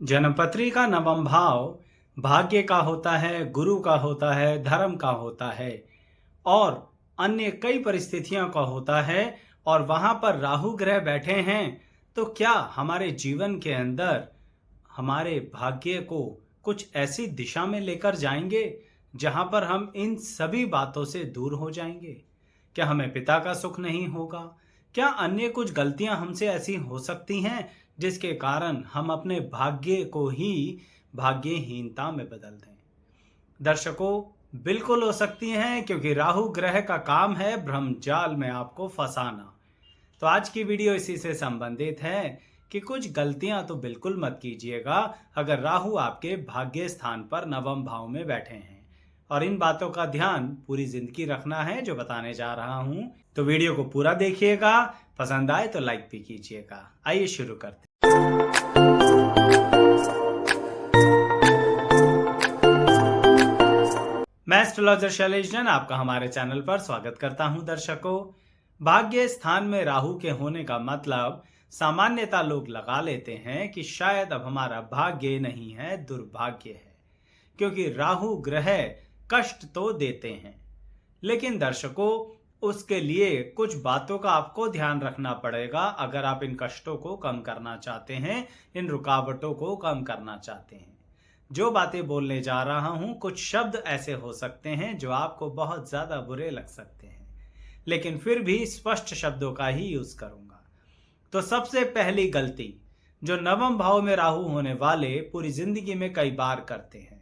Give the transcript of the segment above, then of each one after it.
जन्मपत्री का नवम भाव भाग्य का होता है, गुरु का होता है, धर्म का होता है और अन्य कई परिस्थितियों का होता है। और वहां पर राहु ग्रह बैठे हैं तो क्या हमारे जीवन के अंदर हमारे भाग्य को कुछ ऐसी दिशा में लेकर जाएंगे जहां पर हम इन सभी बातों से दूर हो जाएंगे? क्या हमें पिता का सुख नहीं होगा? क्या अन्य कुछ गलतियां हमसे ऐसी हो सकती हैं जिसके कारण हम अपने भाग्य को ही भाग्यहीनता में बदल दें? दर्शकों, बिल्कुल हो सकती हैं, क्योंकि राहु ग्रह का काम है भ्रम जाल में आपको फंसाना। तो आज की वीडियो इसी से संबंधित है कि कुछ गलतियां तो बिल्कुल मत कीजिएगा अगर राहु आपके भाग्य स्थान पर नवम भाव में बैठे हैं। और इन बातों का ध्यान पूरी जिंदगी रखना है जो बताने जा रहा हूं। तो वीडियो को पूरा देखिएगा, पसंद आए तो लाइक भी कीजिएगा। आइए शुरू करते मैं एस्ट्रोलॉजर शैलेश जैन आपका हमारे चैनल पर स्वागत करता हूं। दर्शकों, भाग्य स्थान में राहु के होने का मतलब सामान्यतः लोग लगा लेते हैं कि शायद अब हमारा भाग्य नहीं है, दुर्भाग्य है, क्योंकि राहु ग्रह कष्ट तो देते हैं। लेकिन दर्शकों, उसके लिए कुछ बातों का आपको ध्यान रखना पड़ेगा अगर आप इन कष्टों को कम करना चाहते हैं, इन रुकावटों को कम करना चाहते हैं। जो बातें बोलने जा रहा हूं, कुछ शब्द ऐसे हो सकते हैं जो आपको बहुत ज्यादा बुरे लग सकते हैं, लेकिन फिर भी स्पष्ट शब्दों का ही यूज करूंगा। तो सबसे पहली गलती जो नवम भाव में राहु होने वाले पूरी जिंदगी में कई बार करते हैं,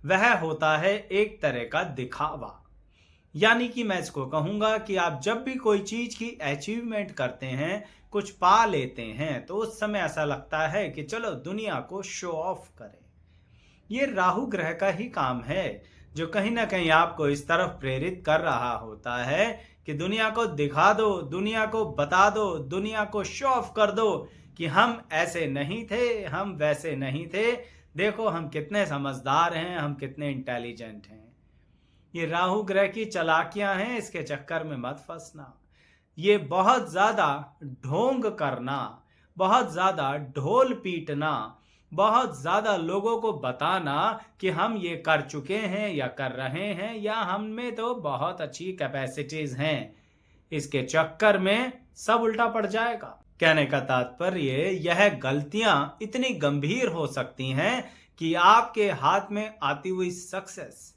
वह होता है एक तरह का दिखावा। यानी कि मैं इसको कहूंगा कि आप जब भी कोई चीज की अचीवमेंट करते हैं, कुछ पा लेते हैं, तो उस समय ऐसा लगता है कि चलो दुनिया को शो ऑफ करें। ये राहु ग्रह का ही काम है जो कहीं ना कहीं आपको इस तरफ प्रेरित कर रहा होता है कि दुनिया को दिखा दो, दुनिया को बता दो, दुनिया को शो ऑफ कर दो कि हम ऐसे नहीं थे, हम वैसे नहीं थे, देखो हम कितने समझदार हैं, हम कितने इंटेलिजेंट हैं। ये राहु ग्रह की चालाकियां हैं, इसके चक्कर में मत फंसना। ये बहुत ज्यादा ढोंग करना, बहुत ज्यादा ढोल पीटना, बहुत ज्यादा लोगों को बताना कि हम ये कर चुके हैं या कर रहे हैं या हम में तो बहुत अच्छी कैपेसिटीज हैं, इसके चक्कर में सब उल्टा पड़ जाएगा। कहने का तात्पर्य यह गलतियां इतनी गंभीर हो सकती हैं कि आपके हाथ में आती हुई सक्सेस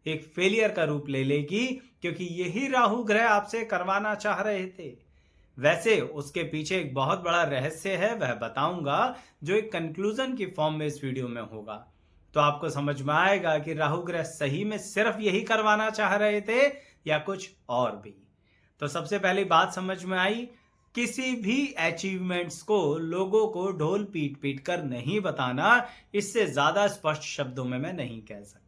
एक फेलियर का रूप ले लेगी, क्योंकि यही राहु ग्रह आपसे करवाना चाह रहे थे। वैसे उसके पीछे एक बहुत बड़ा रहस्य है, वह बताऊंगा, जो एक कंक्लूजन की फॉर्म में इस वीडियो में होगा। तो आपको समझ में आएगा कि राहु ग्रह सही में सिर्फ यही करवाना चाह रहे थे या कुछ और भी। तो सबसे पहली बात समझ में आई, किसी भी अचीवमेंट्स को लोगों को ढोल पीट पीट कर नहीं बताना। इससे ज्यादा स्पष्ट शब्दों में मैं नहीं कह सकता।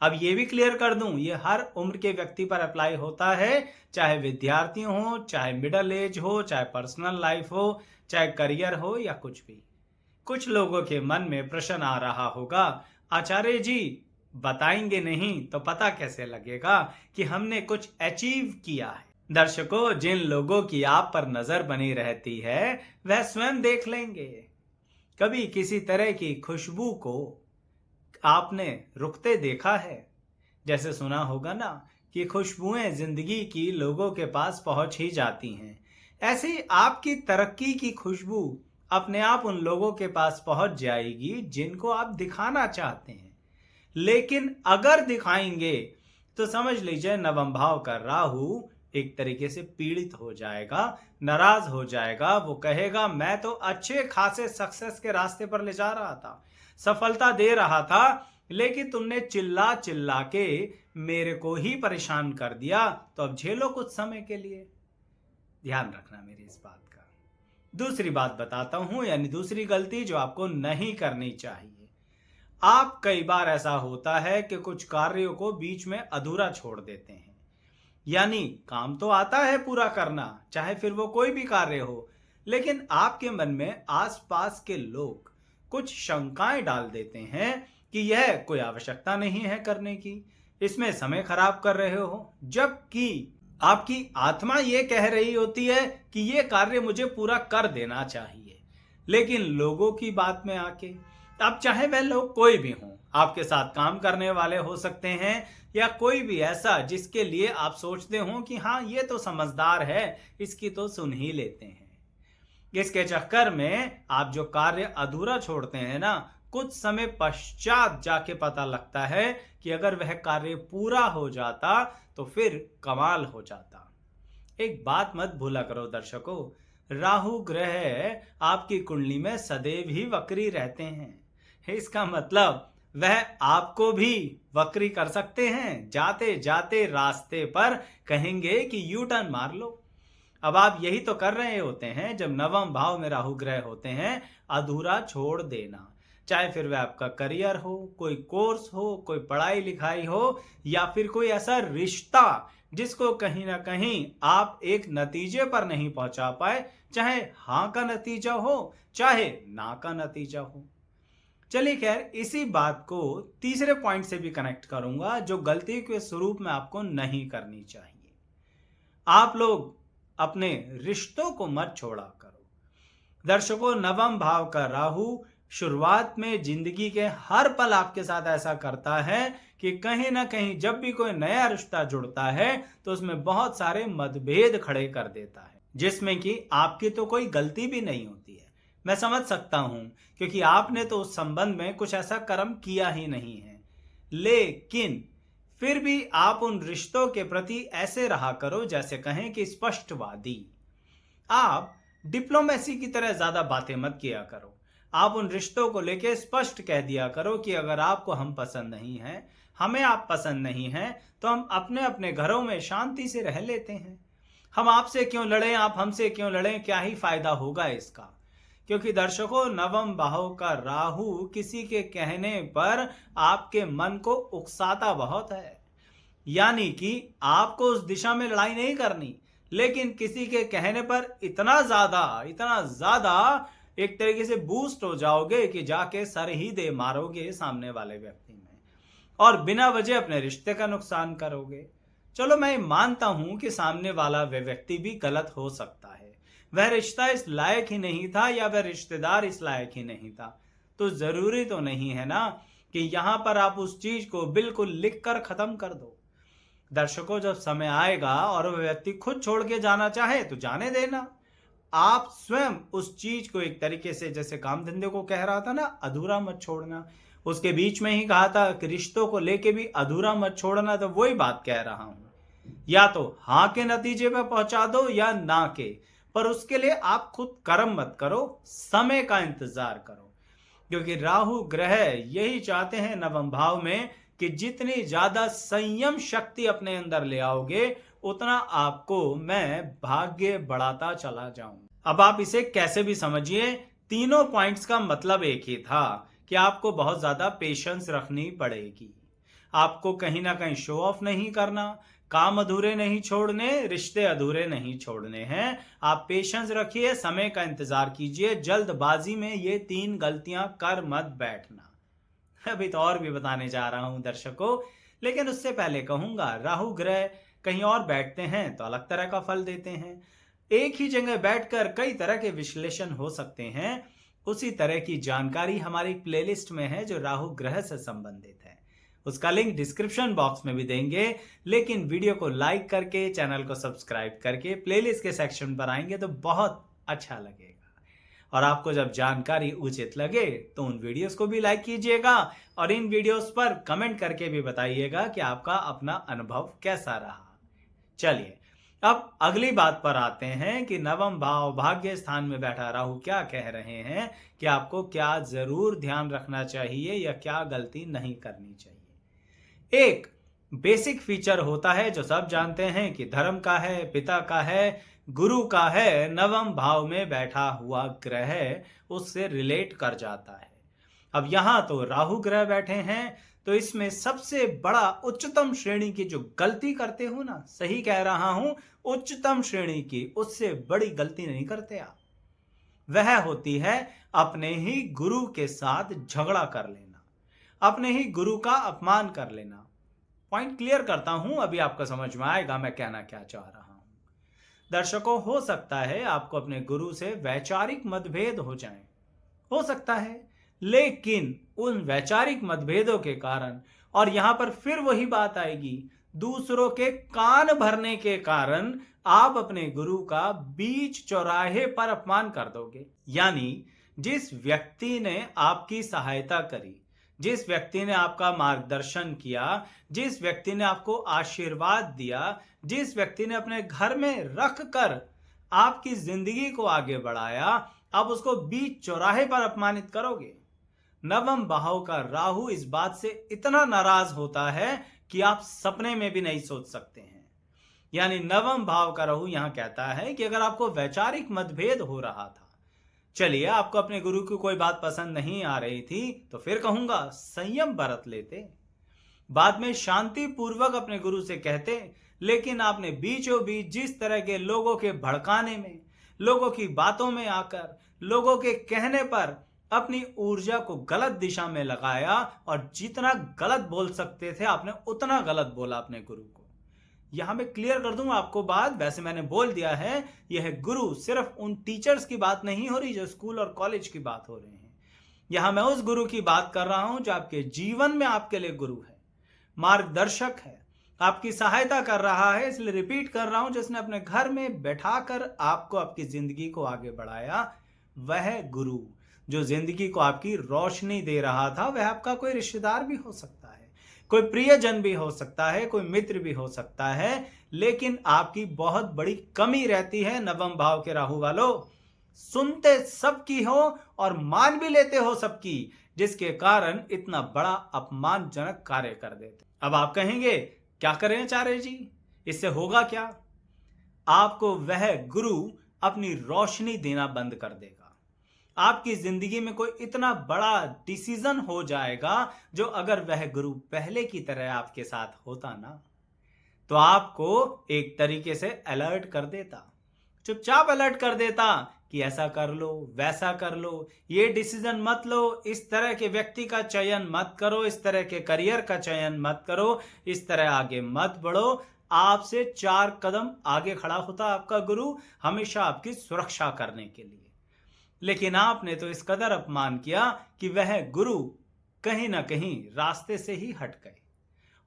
अब ये भी क्लियर कर दूं, ये हर उम्र के व्यक्ति पर अप्लाई होता है, चाहे विद्यार्थी हो, चाहे मिडिल एज हो, चाहे पर्सनल लाइफ हो, चाहे करियर हो या कुछ भी। कुछ लोगों के मन में प्रश्न आ रहा होगा, आचार्य जी बताएंगे नहीं तो पता कैसे लगेगा कि हमने कुछ अचीव किया है? दर्शकों, जिन लोगों की आप पर नजर बनी रहती है वह स्वयं देख लेंगे। कभी किसी तरह की खुशबू को आपने रुकते देखा है? जैसे सुना होगा ना कि खुशबुएं जिंदगी की लोगों के पास पहुंच ही जाती हैं। ऐसे ही आपकी तरक्की की खुशबू अपने आप उन लोगों के पास पहुंच जाएगी जिनको आप दिखाना चाहते हैं। लेकिन अगर दिखाएंगे तो समझ लीजिए नवम भाव का राहु एक तरीके से पीड़ित हो जाएगा, नाराज हो जाएगा। वो कहेगा मैं तो अच्छे खासे सक्सेस के रास्ते पर ले जा रहा था, सफलता दे रहा था, लेकिन तुमने चिल्ला चिल्ला के मेरे को ही परेशान कर दिया, तो अब झेलो कुछ समय के लिए। ध्यान रखना मेरी इस बात का। दूसरी बात बताता हूं, यानी दूसरी गलती जो आपको नहीं करनी चाहिए। आप कई बार ऐसा होता है कि कुछ कार्यों को बीच में अधूरा छोड़ देते हैं। यानी काम तो आता है पूरा करना, चाहे फिर वो कोई भी कार्य हो, लेकिन आपके मन में आसपास के लोग कुछ शंकाएं डाल देते हैं कि यह कोई आवश्यकता नहीं है करने की, इसमें समय खराब कर रहे हो, जबकि आपकी आत्मा ये कह रही होती है कि यह कार्य मुझे पूरा कर देना चाहिए। लेकिन लोगों की बात में आके, अब चाहे वह लोग कोई भी हों, आपके साथ काम करने वाले हो सकते हैं या कोई भी ऐसा जिसके लिए आप सोचते हो कि हाँ ये तो समझदार है, इसकी तो सुन ही लेते हैं। इसके चक्कर में आप जो कार्य अधूरा छोड़ते हैं ना, कुछ समय पश्चात जाके पता लगता है कि अगर वह कार्य पूरा हो जाता तो फिर कमाल हो जाता। एक बात मत भूला करो दर्शकों, राहु ग्रह आपकी कुंडली में सदैव ही वक्री रहते हैं। इसका मतलब वह आपको भी वक्री कर सकते हैं। जाते जाते रास्ते पर कहेंगे कि यू टर्न मार लो। अब आप यही तो कर रहे होते हैं जब नवम भाव में राहु ग्रह होते हैं, अधूरा छोड़ देना। चाहे फिर वह आपका करियर हो, कोई कोर्स हो, कोई पढ़ाई लिखाई हो या फिर कोई ऐसा रिश्ता जिसको कहीं ना कहीं आप एक नतीजे पर नहीं पहुंचा पाए, चाहे हाँ का नतीजा हो चाहे ना का नतीजा हो। चलिए खैर, इसी बात को तीसरे पॉइंट से भी कनेक्ट करूंगा जो गलती के स्वरूप में आपको नहीं करनी चाहिए। आप लोग अपने रिश्तों को मत छोड़ा करो। दर्शकों, नवम भाव का राहु शुरुआत में जिंदगी के हर पल आपके साथ ऐसा करता है कि कहीं ना कहीं जब भी कोई नया रिश्ता जुड़ता है तो उसमें बहुत सारे मतभेद खड़े कर देता है, जिसमें कि आपकी तो कोई गलती भी नहीं होती है। मैं समझ सकता हूं, क्योंकि आपने तो उस संबंध में कुछ ऐसा कर्म किया ही नहीं है। लेकिन फिर भी आप उन रिश्तों के प्रति ऐसे रहा करो जैसे कहें कि स्पष्टवादी। आप डिप्लोमेसी की तरह ज्यादा बातें मत किया करो। आप उन रिश्तों को लेके स्पष्ट कह दिया करो कि अगर आपको हम पसंद नहीं हैं, हमें आप पसंद नहीं हैं, तो हम अपने अपने घरों में शांति से रह लेते हैं। हम आपसे क्यों लड़ें, आप हमसे क्यों लड़ें, क्या ही फायदा होगा इसका। क्योंकि दर्शकों, नवम भाव का राहु किसी के कहने पर आपके मन को उकसाता बहुत है। यानी कि आपको उस दिशा में लड़ाई नहीं करनी, लेकिन किसी के कहने पर इतना ज्यादा एक तरीके से बूस्ट हो जाओगे कि जाके सर ही दे मारोगे सामने वाले व्यक्ति में, और बिना वजह अपने रिश्ते का नुकसान करोगे। चलो, मैं मानता हूं कि सामने वाला वह व्यक्ति भी गलत हो सकता है, वह रिश्ता इस लायक ही नहीं था या वह रिश्तेदार इस लायक ही नहीं था। तो जरूरी तो नहीं है ना कि यहां पर आप उस चीज को बिल्कुल लिख कर खत्म कर दो। दर्शकों, जब समय आएगा और वह व्यक्ति खुद छोड़ के जाना चाहे तो जाने देना। आप स्वयं उस चीज को एक तरीके से, जैसे काम धंधे को कह रहा था ना, अधूरा मत छोड़ना। उसके बीच में ही कहा था कि रिश्तों को लेके भी अधूरा मत छोड़ना, तो वही बात कह रहा हूं। या तो हाँ के नतीजे पे पहुंचा दो या ना के, पर उसके लिए आप खुद कर्म मत करो, समय का इंतजार करो। क्योंकि राहु ग्रह यही चाहते हैं नवम भाव में कि जितनी ज्यादा संयम शक्ति अपने अंदर ले आओगे, उतना आपको मैं भाग्य बढ़ाता चला जाऊं। अब आप इसे कैसे भी समझिए, तीनों पॉइंट्स का मतलब एक ही था कि आपको बहुत ज्यादा पेशेंस रखनी पड़ेगी। आपको कहीं ना कहीं शो ऑफ नहीं करना, काम अधूरे नहीं छोड़ने, रिश्ते अधूरे नहीं छोड़ने हैं। आप पेशेंस रखिए, समय का इंतजार कीजिए, जल्दबाजी में ये 3 गलतियां कर मत बैठना। अभी तो और भी बताने जा रहा हूं दर्शकों, लेकिन उससे पहले कहूंगा, राहु ग्रह कहीं और बैठते हैं तो अलग तरह का फल देते हैं। एक ही जगह बैठकर कई तरह के विश्लेषण हो सकते हैं। उसी तरह की जानकारी हमारी प्लेलिस्ट में है जो राहु ग्रह से संबंधित है। उसका लिंक डिस्क्रिप्शन बॉक्स में भी देंगे, लेकिन वीडियो को लाइक करके, चैनल को सब्सक्राइब करके प्लेलिस्ट के सेक्शन पर आएंगे तो बहुत अच्छा लगेगा। और आपको जब जानकारी उचित लगे तो उन वीडियोस को भी लाइक कीजिएगा और इन वीडियोस पर कमेंट करके भी बताइएगा कि आपका अपना अनुभव कैसा रहा। चलिए, अब अगली बात पर आते हैं कि नवम भाव भाग्य स्थान में बैठा राहु क्या कह रहे हैं, कि आपको क्या जरूर ध्यान रखना चाहिए या क्या गलती नहीं करनी चाहिए। एक बेसिक फीचर होता है जो सब जानते हैं कि धर्म का है, पिता का है, गुरु का है, नवम भाव में बैठा हुआ ग्रह उससे रिलेट कर जाता है। अब यहां तो राहु ग्रह बैठे हैं, तो इसमें सबसे बड़ा उच्चतम श्रेणी की जो गलती करते हो ना, सही कह रहा हूं, उच्चतम श्रेणी की, उससे बड़ी गलती नहीं करते आप। वह होती है अपने ही गुरु के साथ झगड़ा कर लेना, अपने ही गुरु का अपमान कर लेना। पॉइंट क्लियर करता हूं, अभी आपको समझ में आएगा मैं कहना क्या चाह रहा हूं। दर्शकों, हो सकता है आपको अपने गुरु से वैचारिक मतभेद हो जाएं, हो सकता है, लेकिन उन वैचारिक मतभेदों के कारण, और यहां पर फिर वही बात आएगी, दूसरों के कान भरने के कारण आप अपने गुरु का बीच चौराहे पर अपमान कर दोगे। यानी जिस व्यक्ति ने आपकी सहायता करी, जिस व्यक्ति ने आपका मार्गदर्शन किया, जिस व्यक्ति ने आपको आशीर्वाद दिया, जिस व्यक्ति ने अपने घर में रख कर आपकी जिंदगी को आगे बढ़ाया, आप उसको बीच चौराहे पर अपमानित करोगे। नवम भाव का राहु इस बात से इतना नाराज होता है कि आप सपने में भी नहीं सोच सकते हैं। यानी नवम भाव का राहु यहां कहता है कि अगर आपको वैचारिक मतभेद हो रहा था, चलिए आपको अपने गुरु की कोई बात पसंद नहीं आ रही थी, तो फिर कहूंगा संयम बरत लेते, बाद में शांति पूर्वक अपने गुरु से कहते। लेकिन आपने बीचों बीच जिस तरह के लोगों के भड़काने में, लोगों की बातों में आकर, लोगों के कहने पर अपनी ऊर्जा को गलत दिशा में लगाया, और जितना गलत बोल सकते थे आपने उतना गलत बोला अपने गुरु को। यहां मैं क्लियर कर दूंगा आपको बात, वैसे मैंने बोल दिया है, यह गुरु सिर्फ उन टीचर्स की बात नहीं हो रही जो स्कूल और कॉलेज की बात हो रही है। यहां मैं उस गुरु की बात कर रहा हूं जो आपके जीवन में आपके लिए गुरु है, मार्गदर्शक है, आपकी सहायता कर रहा है। इसलिए रिपीट कर रहा हूं, जिसने अपने घर में बैठाकर आपको आपकी जिंदगी को आगे बढ़ाया, वह गुरु जो जिंदगी को आपकी रोशनी दे रहा था, वह आपका कोई रिश्तेदार भी हो सकता है, कोई प्रियजन भी हो सकता है, कोई मित्र भी हो सकता है। लेकिन आपकी बहुत बड़ी कमी रहती है नवम भाव के राहु वालों, सुनते सबकी हो और मान भी लेते हो सबकी, जिसके कारण इतना बड़ा अपमानजनक कार्य कर देते। अब आप कहेंगे क्या करें आचार्य जी, इससे होगा क्या? आपको वह गुरु अपनी रोशनी देना बंद कर देगा। आपकी जिंदगी में कोई इतना बड़ा डिसीजन हो जाएगा जो अगर वह गुरु पहले की तरह आपके साथ होता ना, तो आपको एक तरीके से अलर्ट कर देता, चुपचाप अलर्ट कर देता कि ऐसा कर लो, वैसा कर लो, ये डिसीजन मत लो, इस तरह के व्यक्ति का चयन मत करो, इस तरह के करियर का चयन मत करो, इस तरह आगे मत बढ़ो। आपसे 4 कदम आगे खड़ा होता आपका गुरु, हमेशा आपकी सुरक्षा करने के लिए। लेकिन आपने तो इस कदर अपमान किया कि वह गुरु कहीं ना कहीं रास्ते से ही हट गए।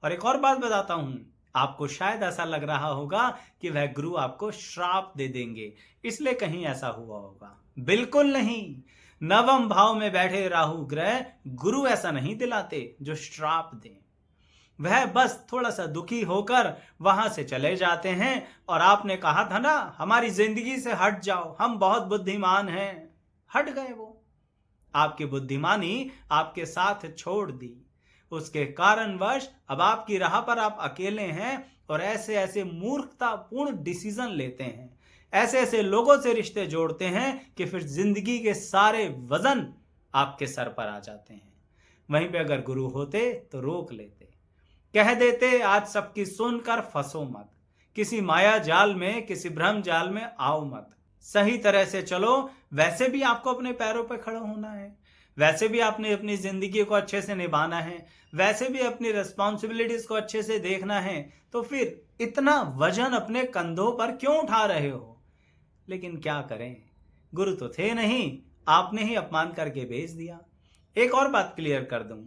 और एक और बात बताता हूं, आपको शायद ऐसा लग रहा होगा कि वह गुरु आपको श्राप दे देंगे, इसलिए कहीं ऐसा हुआ होगा। बिल्कुल नहीं, नवम भाव में बैठे राहु ग्रह गुरु ऐसा नहीं दिलाते जो श्राप दें। वह बस थोड़ा सा दुखी होकर वहां से चले जाते हैं, और आपने कहा था ना हमारी जिंदगी से हट जाओ, हम बहुत बुद्धिमान हैं, हट गए। वो आपकी बुद्धिमानी आपके साथ छोड़ दी, उसके कारणवश अब आपकी राह पर आप अकेले हैं, और ऐसे ऐसे मूर्खतापूर्ण डिसीजन लेते हैं, ऐसे ऐसे लोगों से रिश्ते जोड़ते हैं कि फिर जिंदगी के सारे वजन आपके सर पर आ जाते हैं। वहीं पे अगर गुरु होते तो रोक लेते, कह देते आज सबकी सुनकर फंसो मत, किसी माया जाल में, किसी भ्रम जाल में आओ मत, सही तरह से चलो। वैसे भी आपको अपने पैरों पर खड़ा होना है, वैसे भी आपने अपनी जिंदगी को अच्छे से निभाना है, वैसे भी अपनी रिस्पॉन्सिबिलिटीज को अच्छे से देखना है, तो फिर इतना वजन अपने कंधों पर क्यों उठा रहे हो? लेकिन क्या करें, गुरु तो थे नहीं, आपने ही अपमान करके भेज दिया। एक और बात क्लियर कर दूं,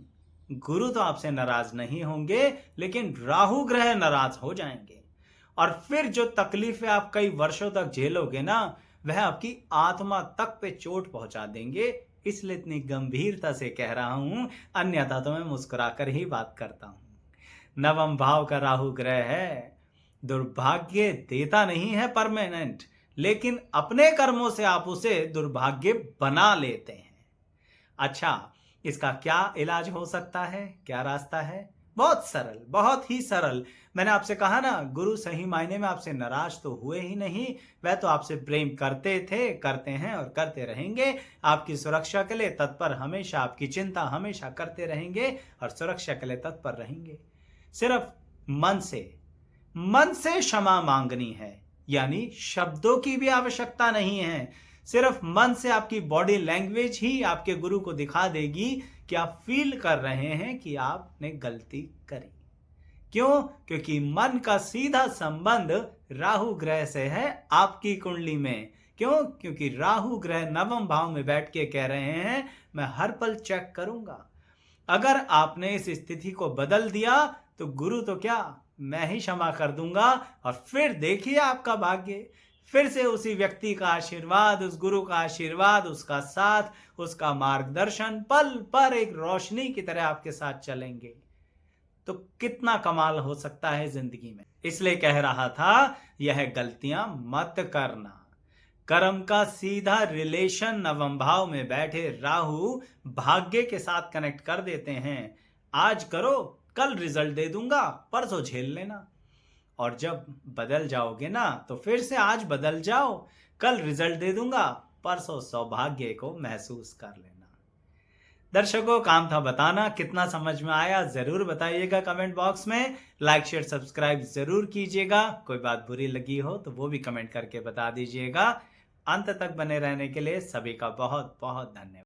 गुरु तो आपसे नाराज नहीं होंगे, लेकिन राहु ग्रह नाराज हो जाएंगे, और फिर जो तकलीफें आप कई वर्षों तक झेलोगे ना, वह आपकी आत्मा तक पे चोट पहुंचा देंगे। इसलिए इतनी गंभीरता से कह रहा हूं, अन्यथा तो मैं मुस्कुराकर ही बात करता हूं। नवम भाव का राहु ग्रह है, दुर्भाग्य देता नहीं है परमानेंट, लेकिन अपने कर्मों से आप उसे दुर्भाग्य बना लेते हैं। अच्छा, इसका क्या इलाज हो सकता है, क्या रास्ता है? बहुत सरल, बहुत ही सरल। मैंने आपसे कहा ना, गुरु सही मायने में आपसे नाराज तो हुए ही नहीं, वह तो आपसे प्रेम करते थे, करते हैं और करते रहेंगे। आपकी सुरक्षा के लिए तत्पर, हमेशा आपकी चिंता हमेशा करते रहेंगे और सुरक्षा के लिए तत्पर रहेंगे। सिर्फ मन से क्षमा मांगनी है, यानी शब्दों की भी आवश्यकता नहीं है। सिर्फ मन से आपकी बॉडी लैंग्वेज ही आपके गुरु को दिखा देगी कि आप फील कर रहे हैं कि आपने गलती करी। क्यों? क्योंकि मन का सीधा संबंध राहु ग्रह से है आपकी कुंडली में, क्यों? क्योंकि राहु ग्रह नवम भाव में बैठ के कह रहे हैं मैं हर पल चेक करूंगा। अगर आपने इस स्थिति को बदल दिया तो गुरु तो क्या, मैं ही क्षमा कर दूंगा। और फिर देखिए आपका भाग्य, फिर से उसी व्यक्ति का आशीर्वाद, उस गुरु का आशीर्वाद, उसका साथ, उसका मार्गदर्शन पल पर एक रोशनी की तरह आपके साथ चलेंगे। तो कितना कमाल हो सकता है जिंदगी में। इसलिए कह रहा था यह गलतियां मत करना। कर्म का सीधा रिलेशन नवम भाव में बैठे राहु भाग्य के साथ कनेक्ट कर देते हैं। आज करो, कल रिजल्ट दे दूंगा, परसों झेल लेना। और जब बदल जाओगे ना तो फिर से आज बदल जाओ, कल रिजल्ट दे दूंगा, परसों सौभाग्य को महसूस कर लेना। दर्शकों, काम था बताना, कितना समझ में आया जरूर बताइएगा कमेंट बॉक्स में। लाइक शेयर सब्सक्राइब जरूर कीजिएगा। कोई बात बुरी लगी हो तो वो भी कमेंट करके बता दीजिएगा। अंत तक बने रहने के लिए सभी का बहुत बहुत धन्यवाद।